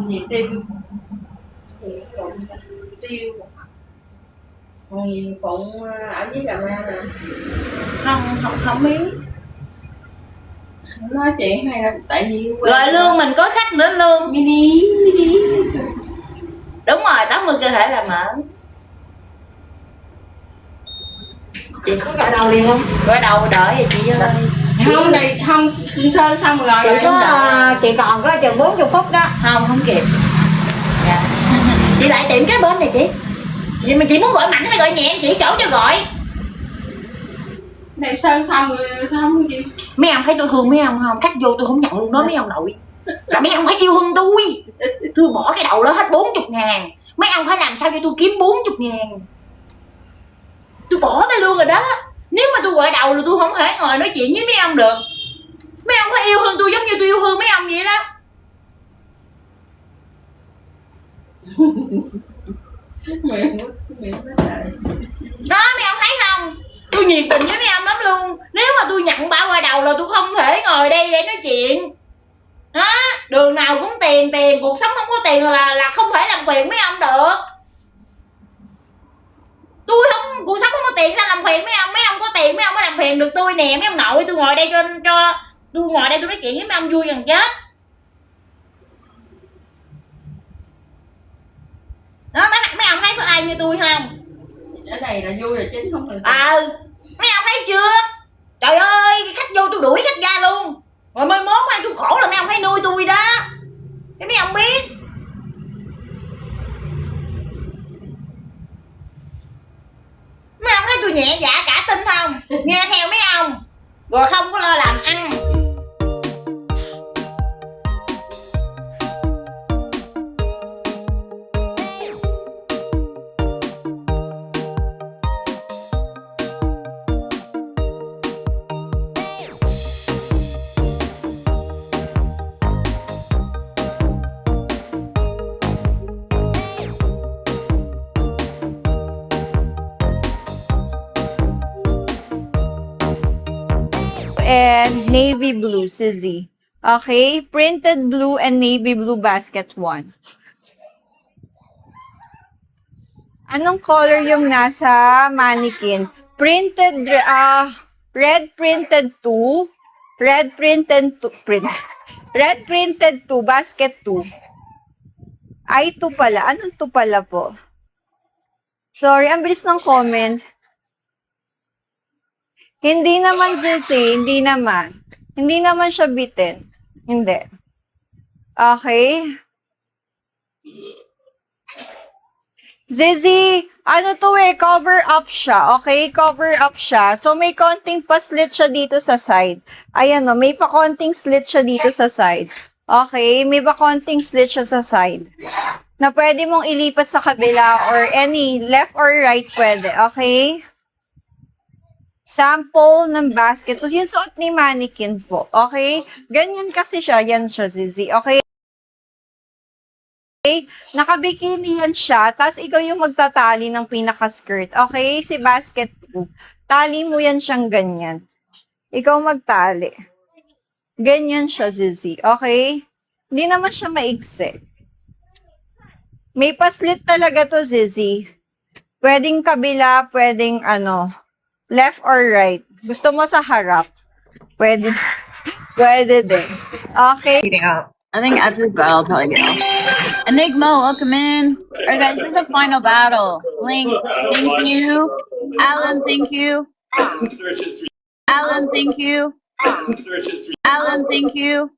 gì tiêu tiêu còn gì Phụng ở dưới Cà Mau nè. Không biết nói chuyện hay là tại vì rồi lương mình có khách nữa lương mini đúng rồi 80 cơ thể là mở. Chị có gội đầu liền không? Gội đầu đợi rồi chị ơi. Không này không sơ xong rồi chị có chị còn có chừng 40 phút đó. Không kịp. Dạ. Chị lại tiệm cái bên này chị. Vậy mà chị muốn gọi mạnh hay gọi nhẹ chị chỗ cho gọi. này sơn xong rồi không gì. Mấy ông thấy tôi thương mấy ông không? Khách vô tôi không nhận luôn đó mấy ông nội. Là mấy ông phải yêu thương tôi bỏ cái đầu đó hết 40.000. Mấy ông phải làm sao cho tôi kiếm 40.000. Tôi bỏ tay luôn rồi đó. Nếu mà tôi gọi đầu là tôi không thể ngồi nói chuyện với mấy ông được. Mấy ông phải yêu thương tôi giống như tôi yêu thương mấy ông vậy đó. Đó mấy ông thấy không? Tôi nhiệt tình với mấy ông lắm luôn. Nếu mà tôi nhận bảo gọi đầu là tôi không thể ngồi đây để nói chuyện. Đó, đường nào cũng tiền, cuộc sống không có tiền là không thể làm phiền mấy ông được. Tôi không, cuộc sống không có tiền sao làm phiền mấy ông có tiền mấy ông mới làm phiền được tôi nè, mấy ông nội tôi ngồi đây cho tôi ngồi đây tôi nói chuyện với mấy ông vui gần chết. Đó mấy ông thấy có ai như tôi không? Ở đây là vui là chính không cần. Mấy ông thấy chưa? Trời ơi khách vô tôi đuổi khách ra luôn. Rồi mai mốt ai tôi khổ là mấy ông phải nuôi tôi đó. Thế mấy ông biết. Mấy ông thấy tôi nhẹ dạ cả tin không? Nghe theo mấy ông. Rồi không có lo làm ăn. And navy blue, Sizzy. Okay, printed blue and navy blue basket 1. Anong color yung nasa mannequin? Printed, red printed 2, red printed 2, basket 2. Ay, 2 pala. Anong 2 pala po? Sorry, ang bilis ng comment. Hindi naman, Zizi. Hindi naman. Hindi naman siya bitin. Hindi. Okay. Zizi, ano to cover up siya. Okay, cover up siya. So, may konting pa-slit siya dito sa side. Ayan o, may pa-konting slit siya dito sa side. Okay, may pa-konting slit siya sa side. Na pwede mong ilipat sa kabila or any, left or right pwede. Okay? Sample ng basket. Tapos yung suot ni mannequin po. Okay? Ganyan kasi siya. Yan siya, Zizi. Okay? Nakabikini yan siya. Tapos ikaw yung magtatali ng pinaka-skirt. Okay? Si basket po. Tali mo yan siyang ganyan. Ikaw magtali. Ganyan siya, Zizi. Okay? Hindi naman siya maigsi. May paslit talaga to, Zizi. Pwedeng kabila, pwedeng left or right. Gusto mo sa harap? Pwede. Pwede din. Okay. I think after the battle, I'll probably get off. Enigma, welcome in. Alright guys, this is the final battle. Link, thank you. Alan, thank you. Alan, thank you. Alan, thank you.